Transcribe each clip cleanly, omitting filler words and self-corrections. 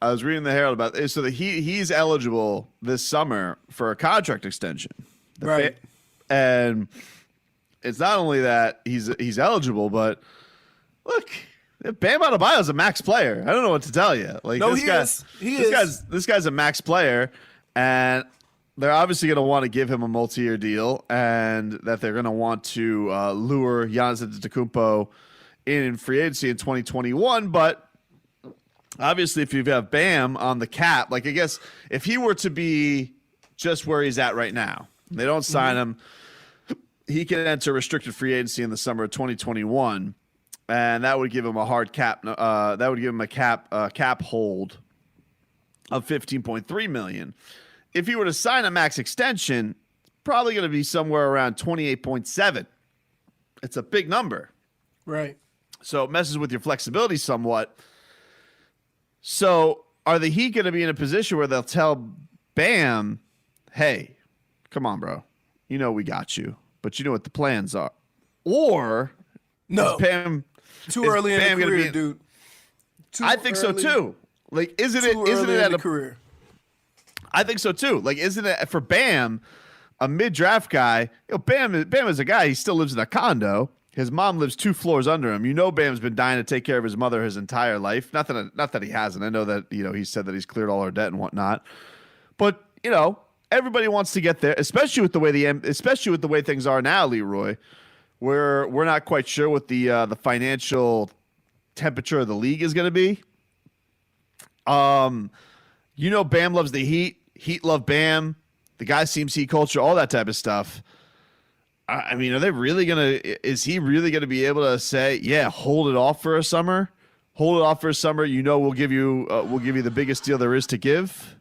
I was reading the Herald about this, so that he's eligible this summer for a contract extension. Right. And it's not only that he's eligible, but look, Bam Adebayo is a max player. I don't know what to tell you. Like, no, this guy's a max player, and they're obviously going to want to give him a multi-year deal, and that they're going to want to lure Giannis Antetokounmpo in free agency in 2021. But obviously, if you have Bam on the cap, like, I guess if he were to be just where he's at right now, they don't sign him, he can enter restricted free agency in the summer of 2021, and that would give him a hard cap. That would give him a cap hold of $15.3 million. If he were to sign a max extension, probably going to be somewhere around 28.7. It's a big number, right? So it messes with your flexibility somewhat. So are the Heat going to be in a position where they'll tell Bam, "Hey, come on, bro. You know we got you, but you know what the plans are." Or no, Bam too early in the career, dude. I think so too. Like, isn't it at a career? I think so too. Like, isn't it for Bam, a mid-draft guy? You know, Bam is a guy. He still lives in a condo. His mom lives 2 floors under him. You know, Bam's been dying to take care of his mother his entire life. Not that he hasn't. I know that, you know, he said that he's cleared all her debt and whatnot. But, you know, everybody wants to get there, especially with the way things are now, Leroy. We're not quite sure what the financial temperature of the league is going to be. You know, Bam loves the Heat. Heat love Bam. The guy seems Heat culture, all that type of stuff. I mean, is he really gonna be able to say, yeah, hold it off for a summer? Hold it off for a summer. You know, we'll give you the biggest deal there is to give.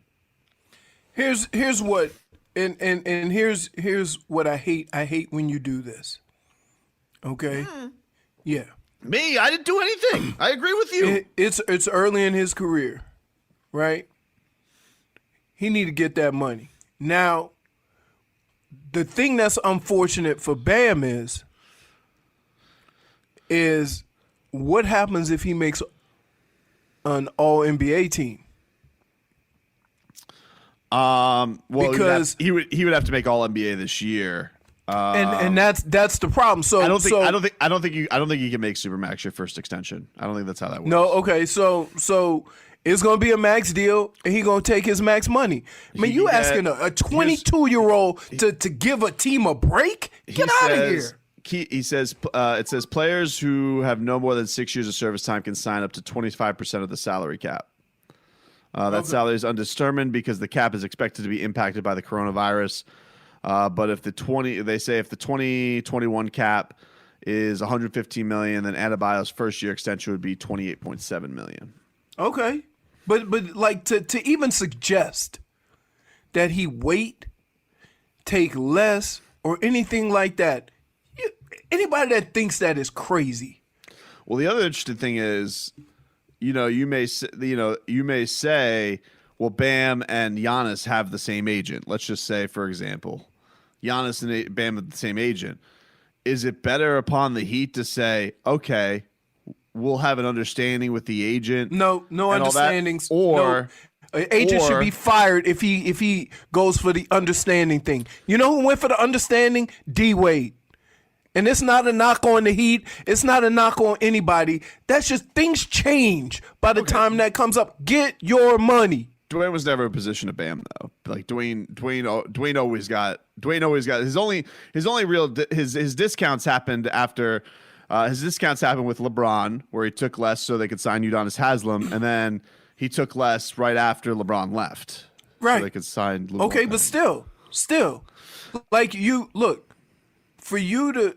Here's what, and here's what I hate. I hate when you do this. Okay. Yeah. Me, I didn't do anything. I agree with you. It's early in his career, right? He need to get that money. Now, the thing that's unfortunate for Bam is what happens if he makes an All-NBA team? Well, because he would have to make All-NBA this year. And that's the problem. So I don't think you can make Supermax your first extension. I don't think that's how that works. No, okay. So it's gonna be a max deal, and he's gonna take his max money. I mean, you asking a 22-year-old to give a team a break? Get out of here. He says it says players who have no more than 6 years of service time can sign up to 25% of the salary cap. That salary is undetermined because the cap is expected to be impacted by the coronavirus. But if the 2021 cap is $115 million, then Adebayo's first year extension would be $28.7 million. Okay, but like to even suggest that he take less, or anything like that, anybody that thinks that is crazy. Well, the other interesting thing is, you may say, well, Bam and Giannis have the same agent. Let's just say, for example, Giannis and Bam have the same agent. Is it better upon the Heat to say, okay, we'll have an understanding with the agent? No understandings. Or an agent should be fired if he goes for the understanding thing. You know who went for the understanding? D-Wade. And it's not a knock on the Heat. It's not a knock on anybody. That's just, things change by the time that comes up. Get your money. Dwayne was never a position of Bam though. Like Dwayne always got his discounts happened after his discounts happened with LeBron, where he took less so they could sign Udonis Haslem, and then he took less right after LeBron left. Right. So they could sign LeBron. Okay, but still, like, you look, for you to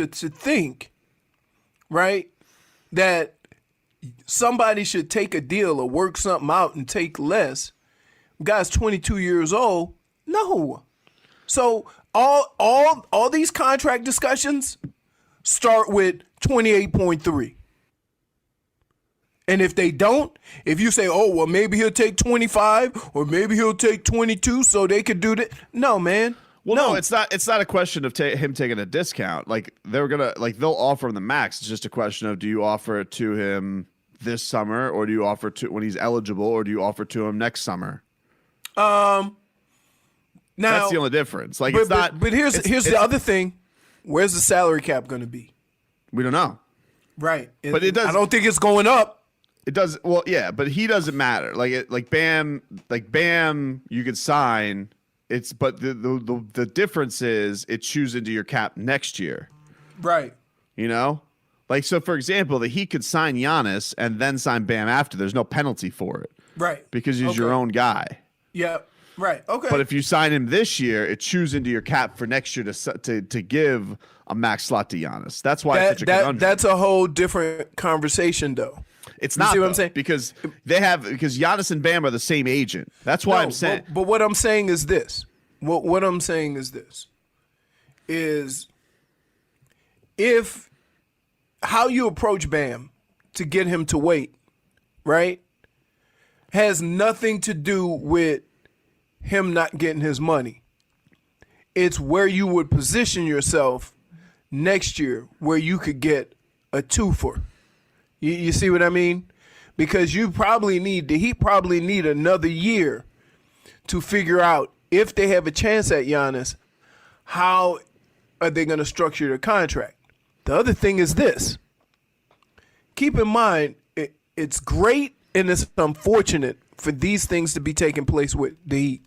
think, right, that somebody should take a deal or work something out and take less. Guy's 22 years old. No. So all these contract discussions start with 28.3. And if they don't, if you say, oh, well, maybe he'll take 25 or maybe he'll take 22 so they could do that. No, man. Well, no, it's not a question of him taking a discount. Like, they'll offer him the max. It's just a question of, do you offer it to him this summer, or do you offer to when he's eligible, or do you offer to him next summer? Now That's the only difference. Like, but, it's not. But here's the other thing: where's the salary cap going to be? We don't know. Right, But it does. I don't think it's going up. It does. Well, yeah, but he doesn't matter. Like Bam, you could sign. But the difference is it chews into your cap next year. Right. You know, like, so for example, the Heat could sign Giannis and then sign Bam after. There's no penalty for it. Right. Because he's your own guy. Yeah. Right. Okay. But if you sign him this year, it chews into your cap for next year to give a max slot to Giannis. That's why it's such a conundrum. That's a whole different conversation, though. It's not. See what I'm saying? Because Giannis and Bam are the same agent. That's why I'm saying. But what I'm saying is this. What I'm saying is this. Is if how you approach Bam to get him to wait, right, has nothing to do with him not getting his money. It's where you would position yourself next year where you could get a twofer. You see what I mean? Because the Heat probably need another year to figure out if they have a chance at Giannis, how are they going to structure their contract? The other thing is this. Keep in mind, it's great and it's unfortunate for these things to be taking place with the Heat.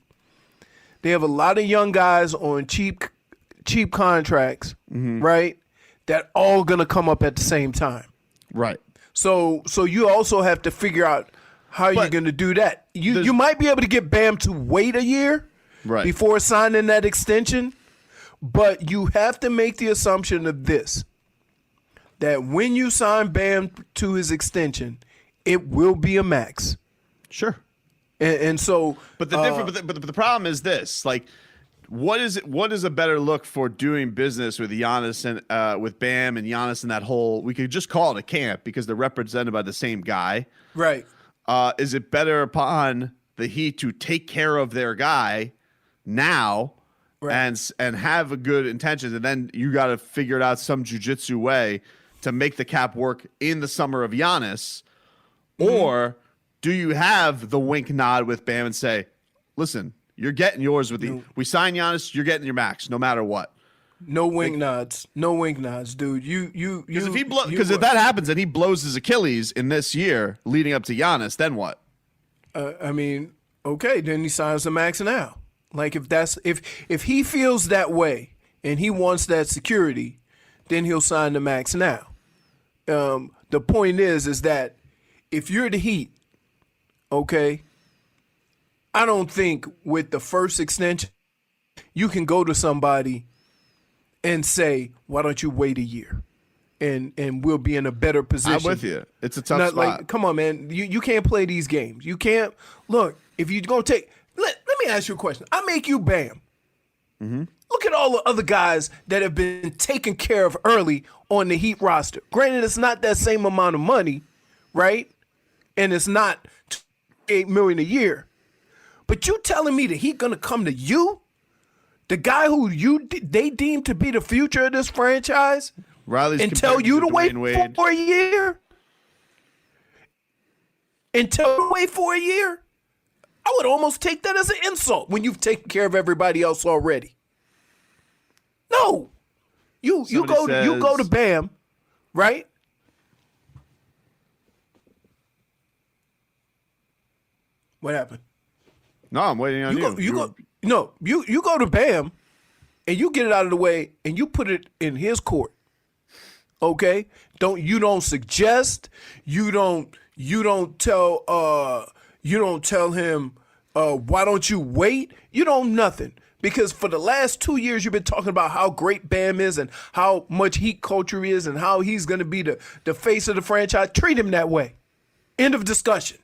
They have a lot of young guys on cheap contracts, right? That all going to come up at the same time. Right. So you also have to figure out how you're going to do that. You might be able to get Bam to wait a year before signing that extension, but you have to make the assumption of this, that when you sign Bam to his extension, it will be a max. Sure. And so, but the problem is this: like, what is a better look for doing business with Giannis and with Bam and Giannis and that whole? We could just call it a camp because they're represented by the same guy, right? Is it better upon the Heat to take care of their guy now and have a good intentions, and then you got to figure it out some jujitsu way to make the cap work in the summer of Giannis, or do you have the wink nod with Bam and say, listen, you're getting yours with we sign Giannis, you're getting your max no matter what. No wink nods, dude. Because if that happens and he blows his Achilles in this year leading up to Giannis, then what? I mean, okay, then he signs the max now. Like if he feels that way and he wants that security, then he'll sign the max now. The point is that if you're the Heat, okay, I don't think with the first extension you can go to somebody and say, why don't you wait a year and we'll be in a better position. I'm with you. It's a tough spot. Like, come on, man. You can't play these games. You can't. Look, if you're going to take – let me ask you a question. I make you Bam. Look at all the other guys that have been taken care of early on the Heat roster. Granted, it's not that same amount of money, right? And it's not $8 million a year. But you telling me that Heat gonna come to you, the guy who they deem to be the future of this franchise, and tell you to wait for a year? And tell you to wait for a year? I would almost take that as an insult when you've taken care of everybody else already. No, you go to Bam, right? What happened? No, I'm waiting on you. You go to Bam, and you get it out of the way, and you put it in his court. Okay? You don't suggest. You don't tell him why don't you wait? You don't nothing. Because for the last 2 years, you've been talking about how great Bam is and how much Heat culture is and how he's going to be the face of the franchise. Treat him that way. End of discussion.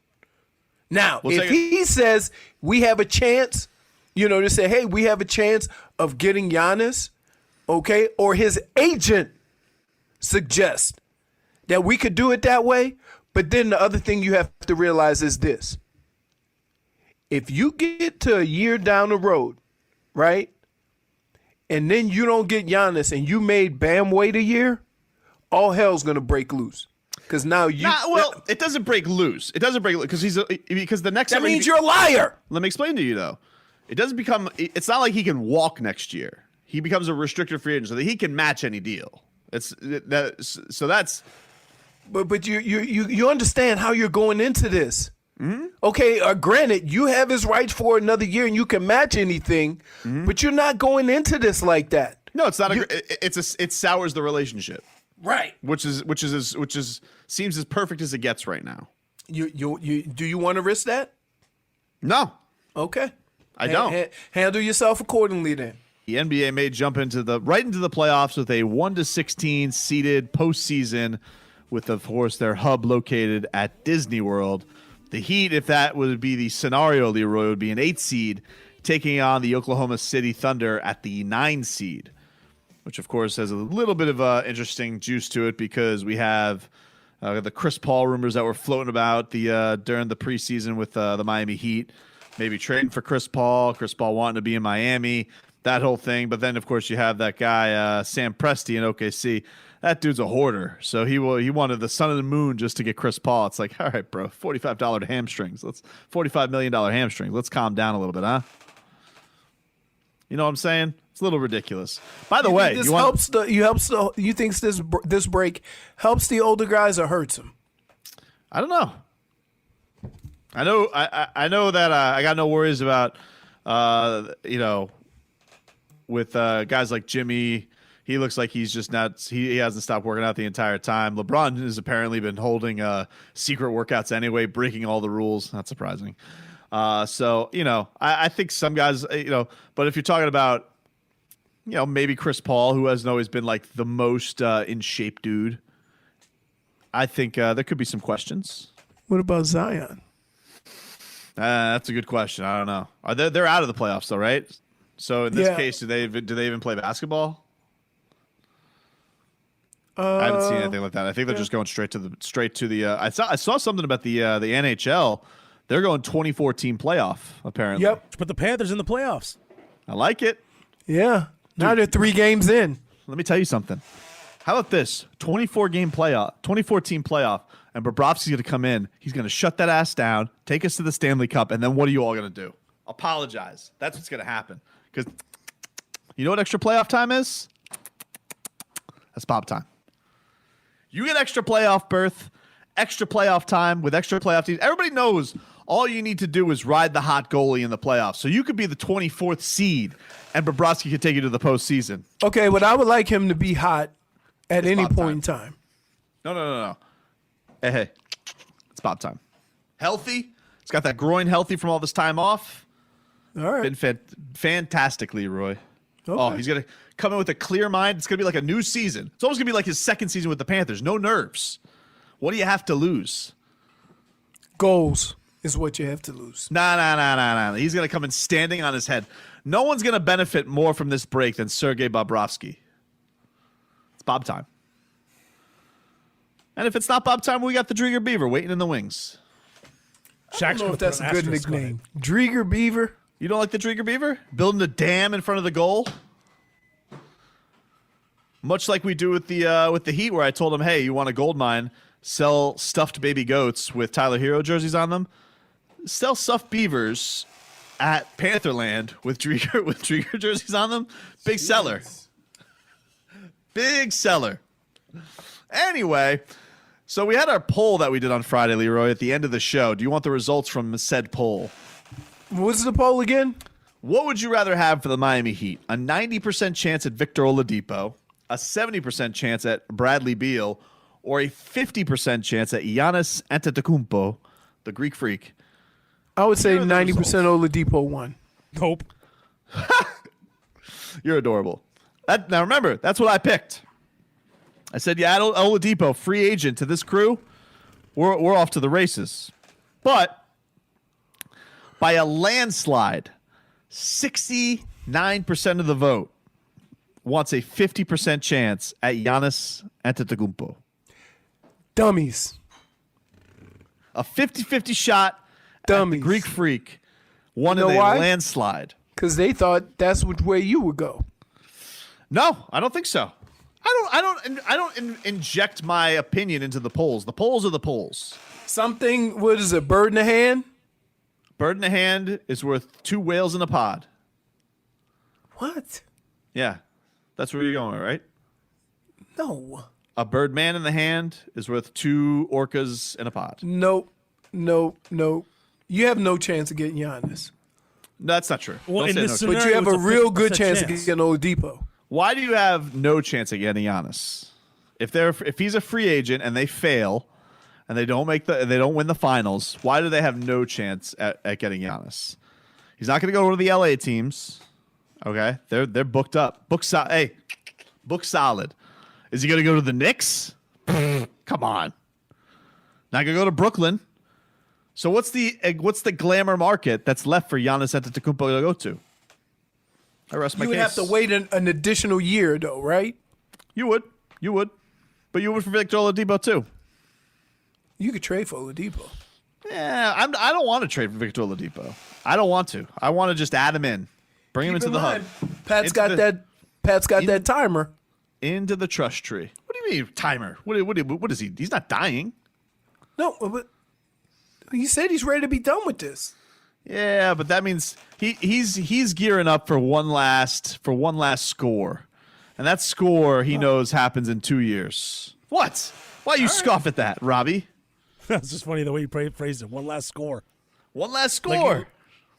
Now, if he says we have a chance, to say, hey, we have a chance of getting Giannis, okay, or his agent suggests that we could do it that way. But then the other thing you have to realize is this. If you get to a year down the road, right, and then you don't get Giannis and you made Bam wait a year, all hell's going to break loose. Because now you. It doesn't break loose. It doesn't break because because the next. That means you're a liar. Let me explain to you though. It doesn't become. It's not like he can walk next year. He becomes a restricted free agent so that he can match any deal. So that's. But you understand how you're going into this. Mm-hmm. Okay, granted, you have his rights for another year and you can match anything, but you're not going into this like that. No, it's not. It sours the relationship, right? Which seems as perfect as it gets right now. You do you want to risk that? No. Okay. I don't. Handle yourself accordingly then. The NBA may jump right into the playoffs with a 1-16 seeded postseason, with of course their hub located at Disney World. The Heat, if that would be the scenario, Leroy, would be an 8 seed taking on the Oklahoma City Thunder at the 9 seed, which of course has a little bit of interesting juice to it because we have the Chris Paul rumors that were floating about during the preseason with the Miami Heat, maybe trading for Chris Paul wanting to be in Miami, that whole thing. But then of course you have that guy Sam Presti in OKC. That dude's a hoarder, so he wanted the sun and the moon just to get Chris Paul. It's like, all right, bro, $45 hamstrings. $45 million hamstrings. Let's calm down a little bit, huh? You know what I'm saying? It's a little ridiculous. By the way, you think this break helps the older guys or hurts them? I don't know. I know that I got no worries about with guys like Jimmy. He looks like he's just not. He hasn't stopped working out the entire time. LeBron has apparently been holding secret workouts anyway, breaking all the rules. Not surprising. So I think some guys, but if you're talking about, maybe Chris Paul, who hasn't always been like the most in shape dude, I think there could be some questions. What about Zion? That's a good question. I don't know. They're out of the playoffs though, right? So in this case, do they even play basketball? I haven't seen anything like that. I think they're just going straight to the. I saw something about the NHL. They're going 24-team playoff apparently. Yep. Put the Panthers in the playoffs. I like it. Yeah. Now they're 3 games in. Let me tell you something. How about this 24-team playoff, and Bobrovsky's going to come in. He's going to shut that ass down, take us to the Stanley Cup, and then what are you all going to do? Apologize. That's what's going to happen. Because you know what extra playoff time is? That's Bob time. You get extra playoff berth, extra playoff time with extra playoff teams. Everybody knows all you need to do is ride the hot goalie in the playoffs. So you could be the 24th seed, and Bobrovsky could take you to the postseason. Okay, but I would like him to be hot at any point in time. No. Hey. It's Bob time. Healthy. He's got that groin healthy from all this time off. All right. Been fantastic, Leroy. Okay. Oh, he's going to come in with a clear mind. It's going to be like a new season. It's almost going to be like his second season with the Panthers. No nerves. What do you have to lose? Goals is what you have to lose. Nah. He's going to come in standing on his head. No one's going to benefit more from this break than Sergei Bobrovsky. It's Bob time. And if it's not Bob time, we got the Drieger Beaver waiting in the wings. I don't know if that's a good nickname. Drieger Beaver? You don't like the Drieger Beaver? Building a dam in front of the goal? Much like we do with the Heat, where I told him, hey, you want a gold mine, sell stuffed baby goats with Tyler Hero jerseys on them. Sell stuffed beavers at Pantherland with Drieger jerseys on them. Big seller. Big seller. Anyway, so we had our poll that we did on Friday, Leroy, at the end of the show. Do you want the results from said poll? What's the poll again? What would you rather have for the Miami Heat? A 90% chance at Victor Oladipo, a 70% chance at Bradley Beal, or a 50% chance at Giannis Antetokounmpo, the Greek Freak? I would say 90% Oladipo won. Nope. You're adorable. Now remember, that's what I picked. I said, yeah, Oladipo, free agent to this crew, we're off to the races. But by a landslide, 69% of the vote wants a 50% chance at Giannis Antetokounmpo. Dummies. A 50-50 shot Dummies. at the Greek Freak won in a landslide. Because they thought that's which way you would go. No, I don't think so. I don't inject my opinion into the polls. The polls are the polls. Something, what is it, bird in the hand? Bird in a hand is worth 2 whales in a pod. What? Yeah, that's where you're going, right? No. A bird man in the hand is worth 2 orcas in a pod. Nope. You have no chance of getting Giannis. No, that's not true. Well, Don't in say this no. scenario, But you have a it's real good 50% chance of getting Oladipo. Why do you have no chance of getting Giannis? If he's a free agent and they fail and they don't win the finals, why do they have no chance at getting Giannis? He's not going to go to the LA teams. Okay, they're booked up. Book solid. Is he going to go to the Knicks? Come on. Not going to go to Brooklyn. So what's the glamour market that's left for Giannis Antetokounmpo to go to? I rest my You would case. have to wait an additional year, though, right? You would, but you would for Victor Oladipo too. You could trade for Oladipo. Yeah, I don't want to trade for Victor Oladipo. I don't want to. I want to just add him in, bring him into the hub. Pat's got that timer. Into the trust tree. What do you mean timer? What is he? He's not dying. No, but he said he's ready to be done with this. Yeah, but that means he's gearing up for one last score, and that score he knows happens in 2 years. What? Why you scoff at that, Robbie? That's just funny the way you phrased it. One last score. One last score.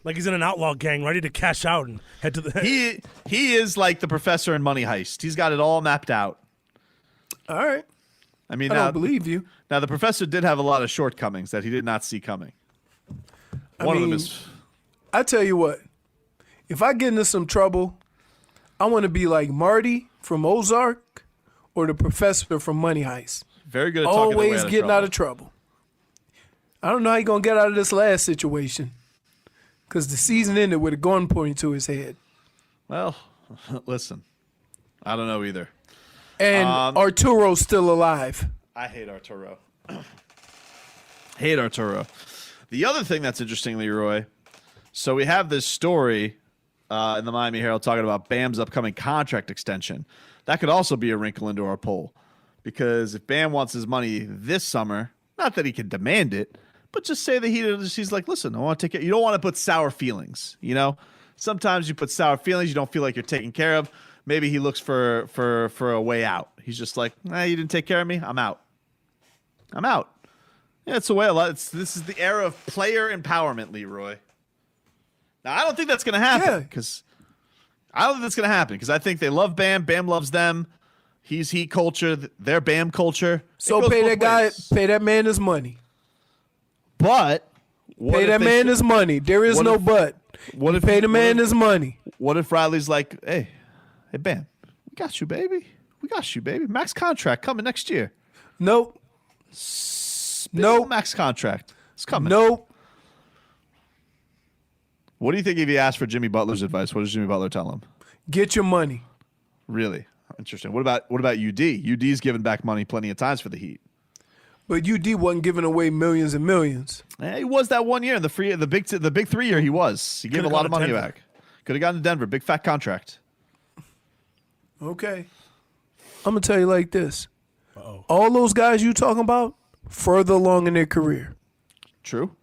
Like he's in an outlaw gang ready to cash out and head to the. He is like the professor in Money Heist. He's got it all mapped out. All right. I mean, I don't believe you. Now the professor did have a lot of shortcomings that he did not see coming. One of them is. I tell you what, if I get into some trouble, I want to be like Marty from Ozark or the professor from Money Heist. Very good at talking their way Always getting out of trouble. I don't know how you're going to get out of this last situation because the season ended with a gun pointing to his head. Well, listen, I don't know either. And Arturo's still alive. I hate Arturo. Hate Arturo. The other thing that's interesting, Leroy, so we have this story in the Miami Herald talking about Bam's upcoming contract extension. That could also be a wrinkle into our poll. Because if Bam wants his money this summer, not that he can demand it, but just say that he's like, listen, I want to take it. You don't want to put sour feelings, you know? Sometimes you put sour feelings, you don't feel like you're taken care of. Maybe he looks for a way out. He's just like, you didn't take care of me, I'm out. Yeah, it's the way this is the era of player empowerment, Leroy. Now, I don't think that's going to happen because I think they love Bam. Bam loves them. He's Heat culture. They're Bam culture. So pay that man his money. But pay that man his money. There is no but. What if pay the man his money? What if Riley's like, hey, Bam, we got you, baby. Max contract coming next year. Nope. Max contract. It's coming. Nope. What do you think if he asked for Jimmy Butler's advice? What does Jimmy Butler tell him? Get your money. Really? Interesting. What about UD? UD's given back money plenty of times for the Heat. But UD wasn't giving away millions and millions. Yeah, he was that 1 year in the big 3 year. He was. He gave a lot of money back. Could have gone to Denver. Big fat contract. Okay. I'm gonna tell you like this. All those guys you talking about further along in their career. True.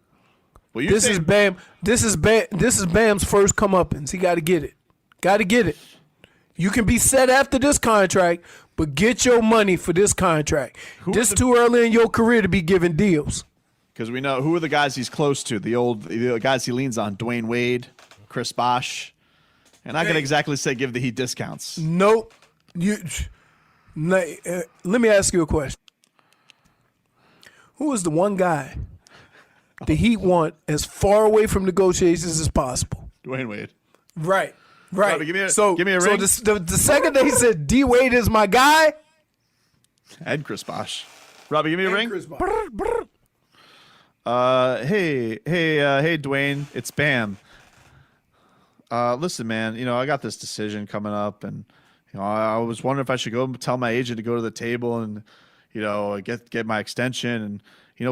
Well, this is Bam. This is Bam's first comeuppance. He got to get it. You can be set after this contract, but get your money for this contract. This too early in your career to be giving deals. Because we know who are the guys he's close to. The guys he leans on: Dwayne Wade, Chris Bosh. And I can exactly say give the Heat discounts. Nope. Let me ask you a question. Who is the one guy the Heat want as far away from negotiations as possible? Dwayne Wade. Right. Robbie, give me a ring. So the second they said D Wade is my guy, and Chris Bosh. Robbie, give me a ring. Chris Bosh. Hey, Dwayne, it's Bam. Listen, man, I got this decision coming up, and I was wondering if I should go tell my agent to go to the table and get my extension. And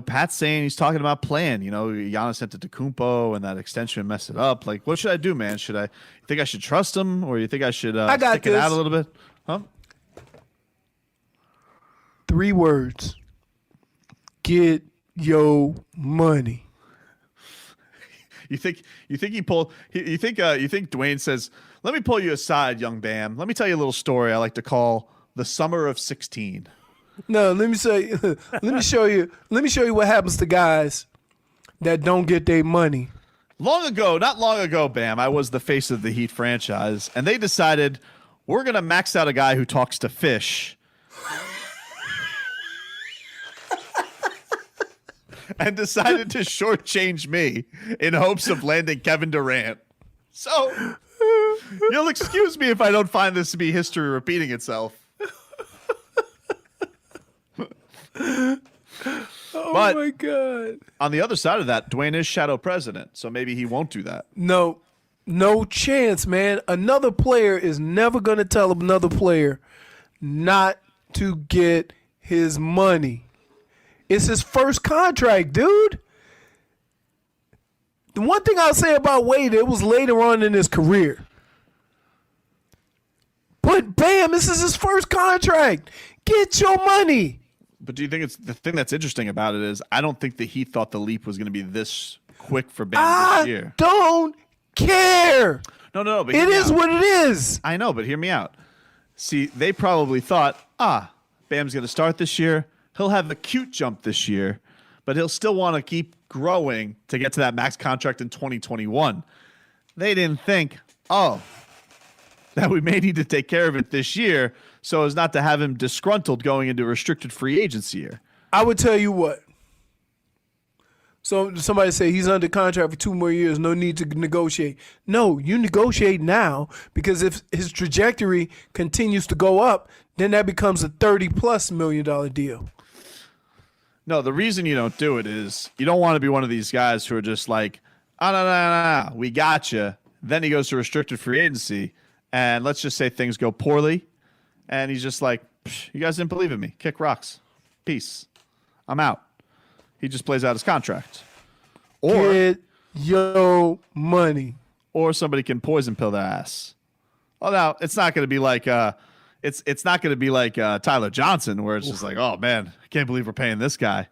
Pat's saying he's talking about playing. Giannis Antetokounmpo and that extension messed it up. Like, what should I do, man? You think I should trust him, or you think I should stick it out a little bit? Huh? 3 words. Get your money. You think Dwayne says, "Let me pull you aside, young Bam. Let me tell you a little story I like to call the summer of 16." No, let me say. Let me show you what happens to guys that don't get their money. Not long ago, Bam, I was the face of the Heat franchise, and they decided we're gonna max out a guy who talks to fish. And decided to shortchange me in hopes of landing Kevin Durant. So, you'll excuse me if I don't find this to be history repeating itself. Oh But my God. on the other side of that, Dwayne is shadow president, so maybe he won't do that. No chance, man. Another player is never going to tell another player not to get his money. It's his first contract, dude. The one thing I'll say about Wade, it was later on in his career. But Bam, this is his first contract. Get your money. But do you think it's the thing that's interesting about it is I don't think that he thought the leap was going to be this quick for Bam this year. Don't care. No. But it is what it is. I know, but hear me out. See, they probably thought, Bam's going to start this year. He'll have a cute jump this year, but he'll still want to keep growing to get to that max contract in 2021. They didn't think, that we may need to take care of it this year so as not to have him disgruntled going into restricted free agency year. I would tell you what. So somebody say he's under contract for 2 more years, no need to negotiate. No, you negotiate now because if his trajectory continues to go up, then that becomes a $30+ million deal. No, the reason you don't do it is you don't want to be one of these guys who are just like, no, we got you. Then he goes to restricted free agency, and let's just say things go poorly, and he's just like, you guys didn't believe in me. Kick rocks. Peace. I'm out. He just plays out his contract. Or get your money. Or somebody can poison pill their ass. Well, now it's not going to be like it's not going to be like Tyler Johnson, where it's just like, oh man, I can't believe we're paying this guy.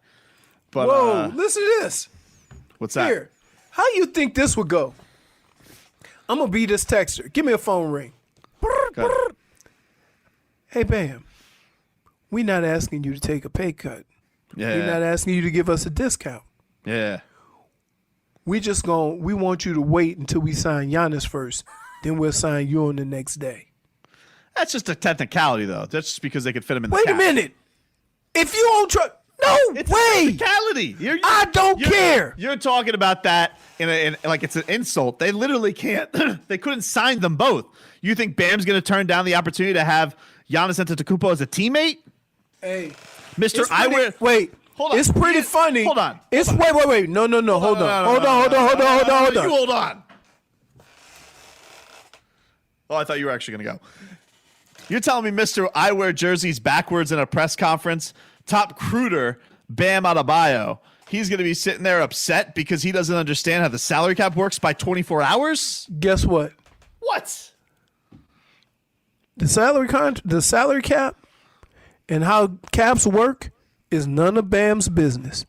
But whoa, listen to this. What's that? Here, how you think this would go? I'm gonna be this texter. Give me a phone ring. Hey Bam, we not asking you to take a pay cut. Yeah. We're not asking you to give us a discount. Yeah. We want you to wait until we sign Giannis first. Then we'll sign you on the next day. That's just a technicality, though. That's just because they could fit him in the Wait cap. a minute. If you don't trust, no It's way. a technicality. I don't care. You're talking about that in like it's an insult. They literally can't. They couldn't sign them both. You think Bam's going to turn down the opportunity to have Giannis Antetokounmpo as a teammate? Hey, Mr. Wait. Hold on. It's pretty funny. Hold on. Wait. No. Hold on. You hold on. Oh, I thought you were actually going to go. You're telling me Mr. I wear jerseys backwards in a press conference, top recruiter Bam Adebayo, he's going to be sitting there upset because he doesn't understand how the salary cap works by 24 hours? Guess what? What? The salary cap and how caps work is none of Bam's business.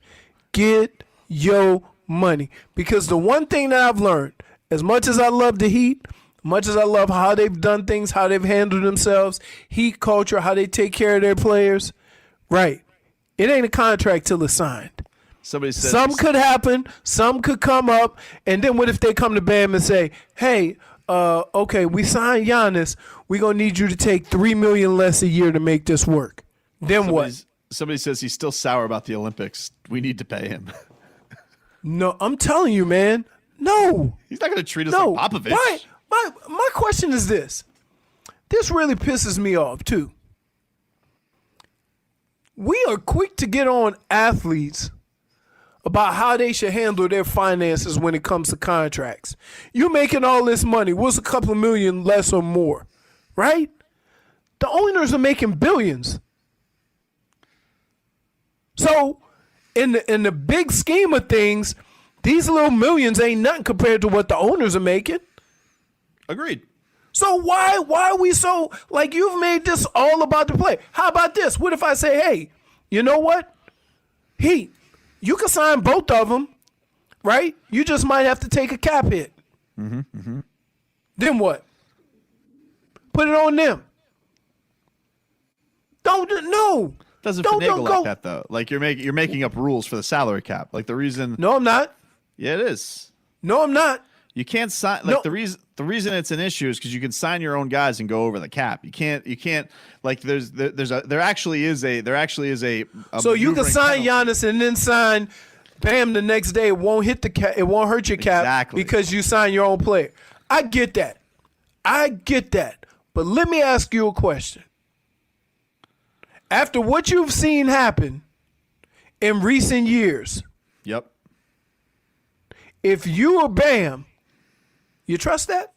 Get your money. Because the one thing that I've learned, as much as I love the Heat, much as I love how they've done things, how they've handled themselves, Heat culture, how they take care of their players, right. It ain't a contract till it's signed. Somebody said some could happen, some could come up, and then what if they come to Bam and say, hey, okay, we signed Giannis. We're going to need you to take $3 million less a year to make this work. Then what? Somebody says he's still sour about the Olympics. We need to pay him. No, I'm telling you, man. No. He's not going to treat us like Popovich. Why? My question is this. This really pisses me off, too. We are quick to get on athletes about how they should handle their finances when it comes to contracts. You making all this money. What's a couple of million less or more? Right? The owners are making billions. So, in the big scheme of things, these little millions ain't nothing compared to what the owners are making. Agreed. So why are we so, like, you've made this all about the play? How about this? What if I say, hey, you know what? Heat, you can sign both of them, right? You just might have to take a cap hit. Then what? Put it on them. No. Doesn't Don't finagle go. like that though. Like you're making up rules for the salary cap. Like the reason. No, I'm not. Yeah, it is. No, I'm not. You can't sign like the reason it's an issue is because you can sign your own guys and go over the cap. You can't like there actually is a So you can maneuvering sign penalty. Giannis and then sign Bam the next day. It won't hit the cap. It won't hurt your cap Exactly. because you sign your own player. I get that. But let me ask you a question. After what you've seen happen in recent years, Yep. if you were Bam, you trust that?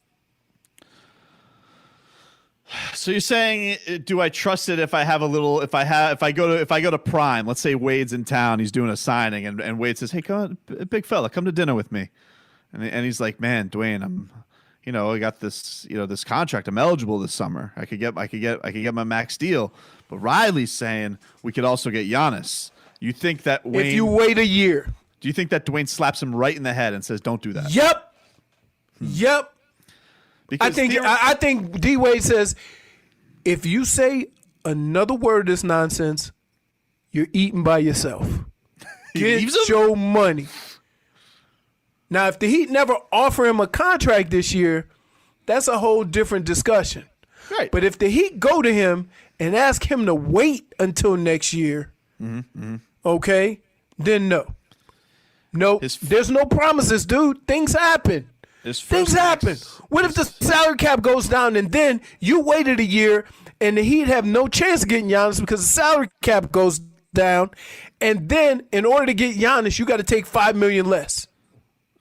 So you're saying, do I trust it if I go to Prime? Let's say Wade's in town, he's doing a signing, and Wade says, "Hey, come on, big fella, come to dinner with me," and he's like, "Man, Dwayne, I got this, this contract. I'm eligible this summer. I could get my max deal." But Riley's saying we could also get Giannis. You think that Wayne? If you wait a year. Do you think that Dwayne slaps him right in the head and says, "Don't do that"? Yep. Because I think D Wade says, if you say another word of this nonsense, you're eating by yourself. Get leaves him? your money. Now, if the Heat never offer him a contract this year, that's a whole different discussion. Right. But if the Heat go to him and ask him to wait until next year, okay, then no. No, there's no promises, dude. Things happen. Things happen. What if the salary cap goes down and then you waited a year and the Heat have no chance of getting Giannis because the salary cap goes down, and then in order to get Giannis, you got to take $5 million less.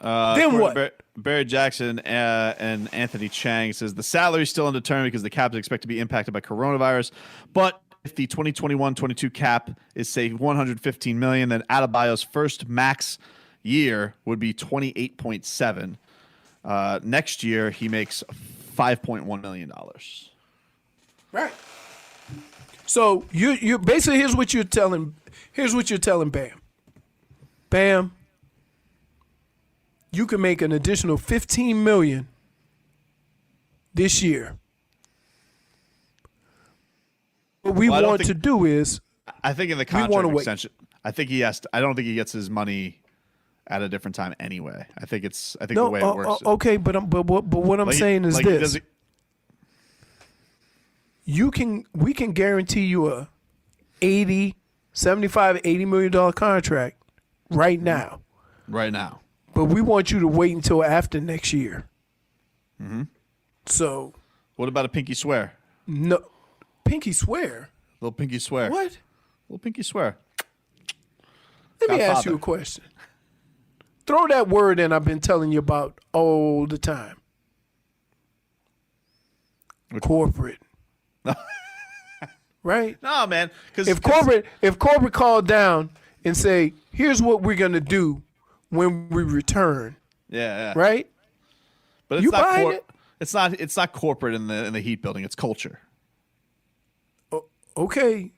Then what? Barry Jackson and Anthony Chiang says the salary is still undetermined because the cap is expected to be impacted by coronavirus. But if the 2021-22 cap is say $115 million, then Adebayo's first max year would be 28.7. Next year he makes $5.1 million. Right. So you basically here's what you're telling Bam. Bam, you can make an additional $15 million this year. What we want to do is, I think in the contract extension, I think he has to, I don't think he gets his money at a different time anyway. I think the way it works. Okay, but what I'm saying is this. We can guarantee you a $80 million contract right now. Right now. But we want you to wait until after next year. So. What about a pinky swear? No. Pinky swear? Little pinky swear. What? Little pinky swear. Let me ask you a question. Throw that word in I've been telling you about all the time. Corporate. Right? No, man. If corporate called down and say, here's what we're gonna do when we return. Yeah. Right? But it's you not buying it? It's not corporate in the Heat building. It's culture. Okay.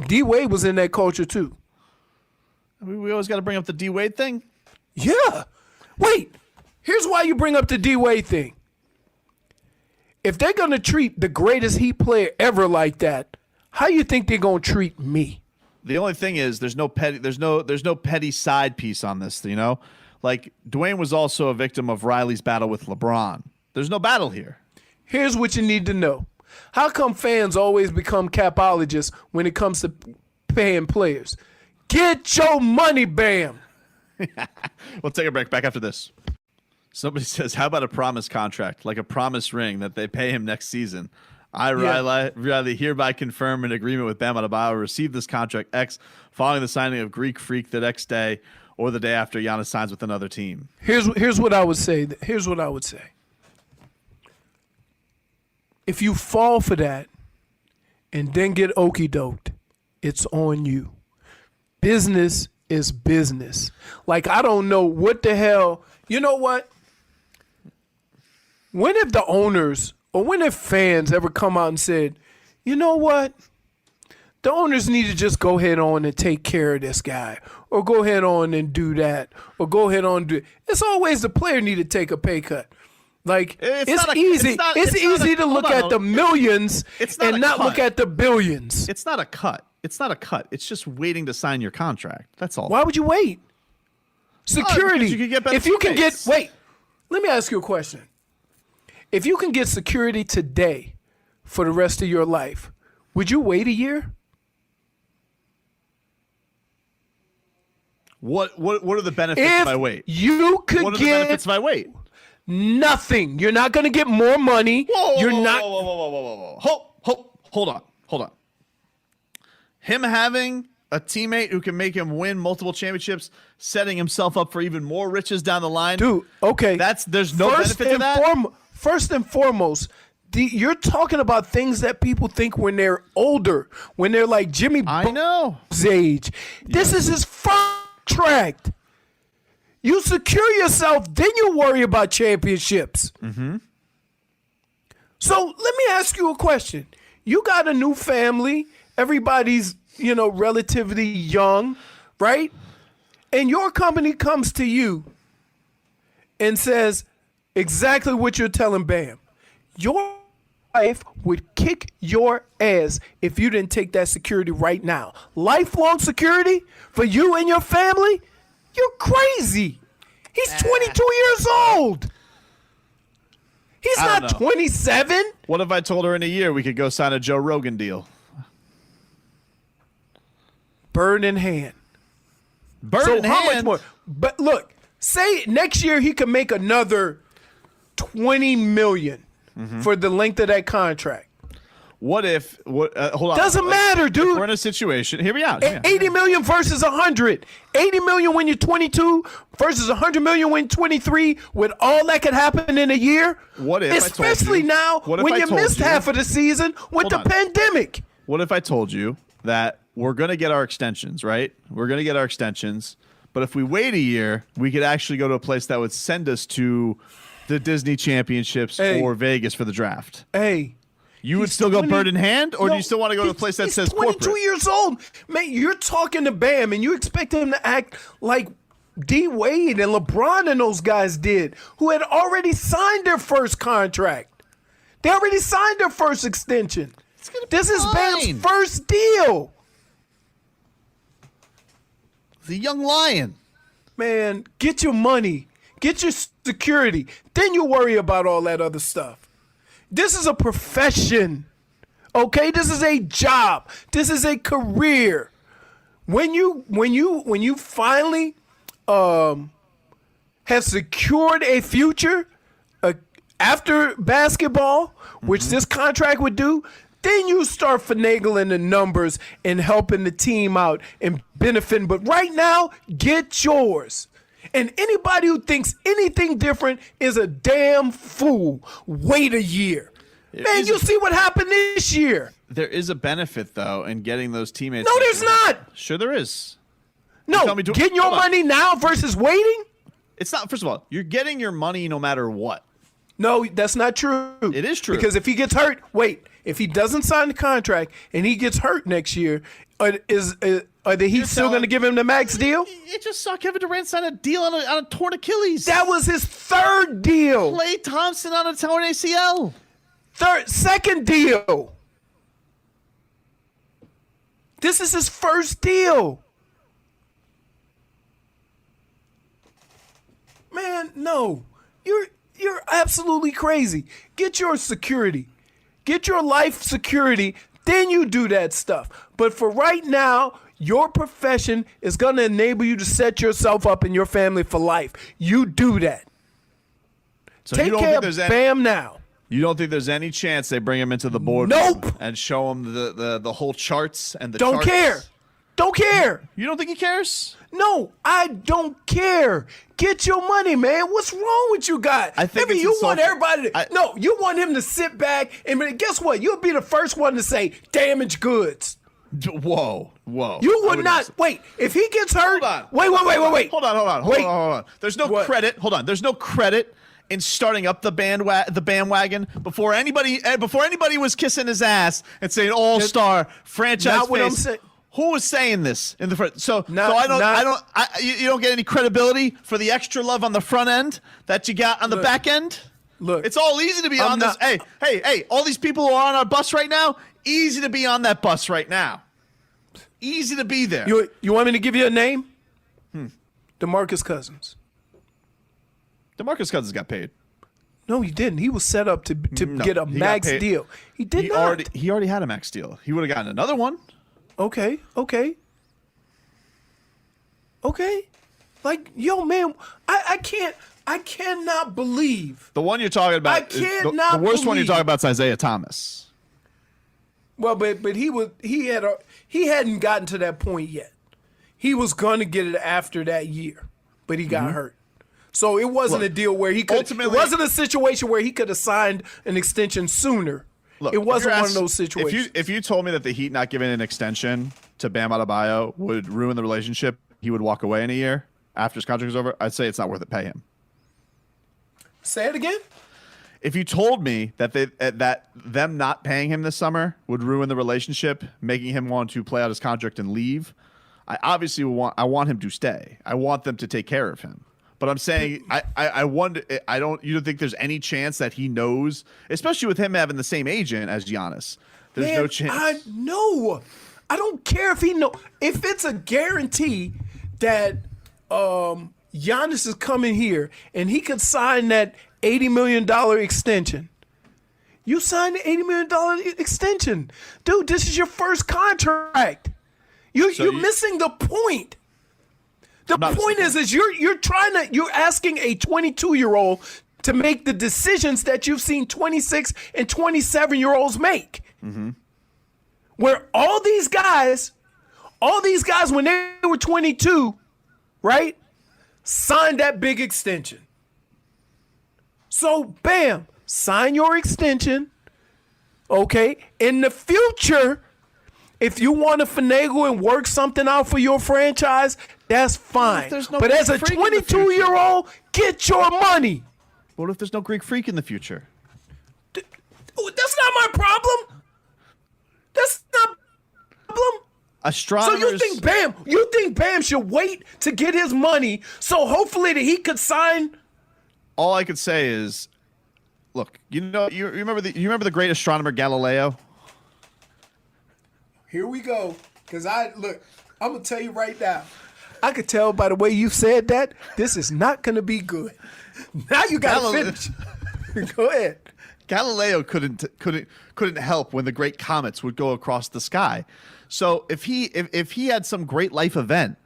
D Wade was in that culture too. We always got to bring up the D Wade thing. Yeah. Wait. Here's why you bring up the D Wade thing. If they're gonna treat the greatest Heat player ever like that, how you think they're gonna treat me? The only thing is there's no petty side piece on this, Like Dwayne was also a victim of Riley's battle with LeBron. There's no battle here. Here's what you need to know. How come fans always become capologists when it comes to paying players? Get your money, Bam. We'll take a break. Back after this. Somebody says, how about a promise contract, like a promise ring that they pay him next season? Riley hereby confirm an agreement with Bam Adebayo to receive this contract X following the signing of Greek Freak the next day or the day after Giannis signs with another team. Here's what I would say. If you fall for that and then get okie doked, it's on you. Business is business. Like, I don't know what the hell. You know what? When have the owners or when have fans ever come out and said, you know what? the owners need to just go ahead on and take care of this guy, or go ahead on and do that, or go ahead on and do. It's always the player need to take a pay cut. Like it's easy. It's easy to look at the millions and not look at the billions. It's not a cut. It's not a cut. It's just waiting to sign your contract. That's all. Why would you wait? Security. You can get better if you can get teammates. wait, let me ask you a question. If you can get security today for the rest of your life, would you wait a year? What are the benefits if I wait? You could What are the get benefits if I wait? nothing. You're not going to get more money. You're not. Hold on. Him having a teammate who can make him win multiple championships, setting himself up for even more riches down the line. Dude, okay. There's no benefit to that. First and foremost, you're talking about things that people think when they're older, when they're like Jimmy I know. Butler's age. This is his first contract. You secure yourself, then you worry about championships. Mm-hmm. So let me ask you a question. You got a new family. Everybody's, relatively young, right? And your company comes to you and says exactly what you're telling Bam. Your wife would kick your ass if you didn't take that security right now. Lifelong security for you and your family? You're crazy. He's 22 years old. He's I don't not know. 27. What if I told her in a year we could go sign a Joe Rogan deal? Bird in hand. Bird in how much hand? more? But look, say next year he could make another $20 million for the length of that contract. What if? Hold on. Doesn't matter, dude. We're in a situation. Hear me out. 80 million versus 100. 80 million when you're 22 versus 100 million when 23. With all that could happen in a year. What if I told especially you- now what if when I you told missed you- half of the season with Hold the on. pandemic. What if I told you that we're going to get our extensions, right? We're going to get our extensions. But if we wait a year, we could actually go to a place that would send us to the Disney Championships Hey. or Vegas for the draft. Hey. You would He's still go 20 bird in hand, or do No, you still want to go to a place that he's says 22 corporate? years old. Man, you're talking to Bam, and you expect him to act like D. Wade and LeBron and those guys did, who had already signed their first contract. They already signed their first extension. This is fine. Bam's first deal. The young lion. Man, get your money. Get your security. Then you worry about all that other stuff. This is a profession. Okay? This is a job. This is a career. When you finally have secured a future after basketball, which this contract would do, then you start finagling the numbers and helping the team out and benefiting. But right now, get yours. And anybody who thinks anything different is a damn fool. Wait a year. Man, you see what happened this year. There is a benefit, though, in getting those teammates. No, there's not. Sure there is. No, tell me to- getting your hold on. money now versus waiting? It's not, first of all, you're getting your money no matter what. No, that's not true. It is true. Because if he gets hurt, if he doesn't sign the contract and he gets hurt next year, are the Heat still going to give him the max deal? You just saw Kevin Durant sign a deal on a torn Achilles. That was his third deal. Klay Thompson on a torn ACL. Second deal. This is his first deal. Man, no. You're absolutely crazy. Get your security. Get your life security. Then you do that stuff. But for right now, your profession is going to enable you to set yourself up and your family for life. You do that. So you Take don't care think of there's any, Bam now. you don't think there's any chance they bring him into the board Nope. and show him the whole charts and the Don't charts? care. Don't care. You don't think he cares? No, I don't care. Get your money, man. What's wrong with you guys? I think Maybe it's you want insulting. everybody to, no, you want him to sit back and guess what? You'll be the first one to say damaged goods. Whoa. You would not wait. If he gets hurt, Hold on. wait. Hold on. Wait. There's no What? credit. Hold on. There's no credit in starting up the bandwagon before anybody was kissing his ass and saying all-star franchise Not what I'm face. saying. Who was saying this in the front? So you don't get any credibility for the extra love on the front end that you got on the back end. Look, it's all easy to be on this. Hey! All these people who are on our bus right now, easy to be on that bus right now. Easy to be there. You want me to give you a name? DeMarcus Cousins. DeMarcus Cousins got paid. No, he didn't. He was set up to get a max deal. He did not. He already had a max deal. He would have gotten another one. Okay. Like, yo, man, I cannot believe. The one you're talking about. I cannot the worst one believe. you're talking about is Isaiah Thomas. Well, but he hadn't gotten to that point yet. He was going to get it after that year, but he got hurt. So it wasn't a deal where he could. Ultimately, it wasn't a situation where he could have signed an extension sooner. Look, it wasn't one of those situations. If you told me that the Heat not giving an extension to Bam Adebayo would ruin the relationship, he would walk away in a year after his contract is over, I'd say it's not worth it. Pay him. Say it again. If you told me that that them not paying him this summer would ruin the relationship, making him want to play out his contract and leave, I obviously want him to stay. I want them to take care of him. But I'm saying I wonder. You don't think there's any chance that he knows, especially with him having the same agent as Giannis. There's no chance. I know. I don't care if he know. If it's a guarantee that Giannis is coming here and he could sign that $80 million extension. You signed the $80 million extension, dude. This is your first contract. You're missing the point. The point is you're asking a 22-year-old to make the decisions that you've seen 26 and 27-year-olds make. Mm-hmm. Where all these guys when they were 22, right, signed that big extension. So, bam, sign your extension. Okay, in the future, if you want to finagle and work something out for your franchise, that's fine. But as a 22-year-old, get your money. What if there's no Greek freak in the future? That's not my problem. That's not my problem. Astronomers. So you think Bam should wait to get his money so hopefully that he could sign? All I could say is, look, you remember the great astronomer Galileo? Here we go. Because I'm going to tell you right now. I could tell by the way you said that, this is not going to be good. Now you got to finish. Go ahead. Galileo couldn't help when the great comets would go across the sky. So if he had some great life event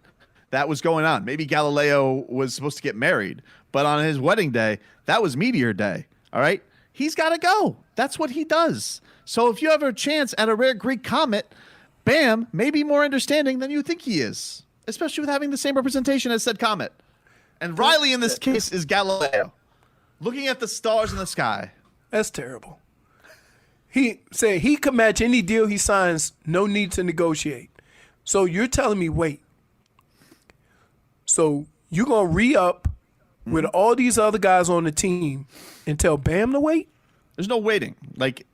that was going on, maybe Galileo was supposed to get married, but on his wedding day, that was meteor day. All right? He's got to go. That's what he does. So if you have a chance at a rare Greek comet, Bam may be more understanding than you think he is, especially with having the same representation as said comet. And Riley in this case is Galileo, looking at the stars in the sky. That's terrible. He said he could match any deal he signs, no need to negotiate. So you're telling me, wait. So you're going to re-up with all these other guys on the team and tell Bam to wait? There's no waiting. Like,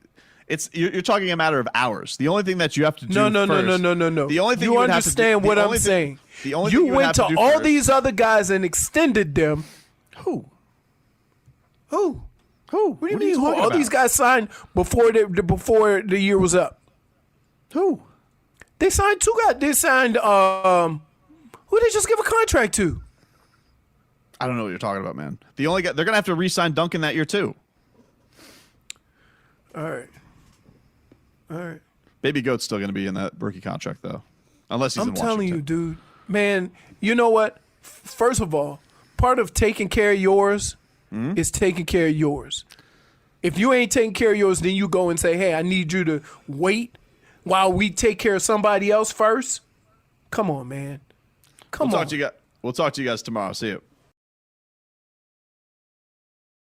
you're talking a matter of hours. The only thing that you have to do No. The only thing you understand what I'm saying. The only you thing went to all these other guys and extended them. Who? What do you What are mean? you Who? talking All about? these guys signed before the year was up. Who? They signed two guys. They signed who they just give a contract to? I don't know what you're talking about, man. The only guy they're gonna have to re-sign Duncan that year too. All right. Baby Goat's still gonna be in that rookie contract though, unless he's in Washington. I'm telling you, dude. Man, you know what? First of all, part of taking care of yours is taking care of yours. If you ain't taking care of yours, then you go and say, hey, I need you to wait while we take care of somebody else first. Come on, man. We'll talk to you guys tomorrow. See you.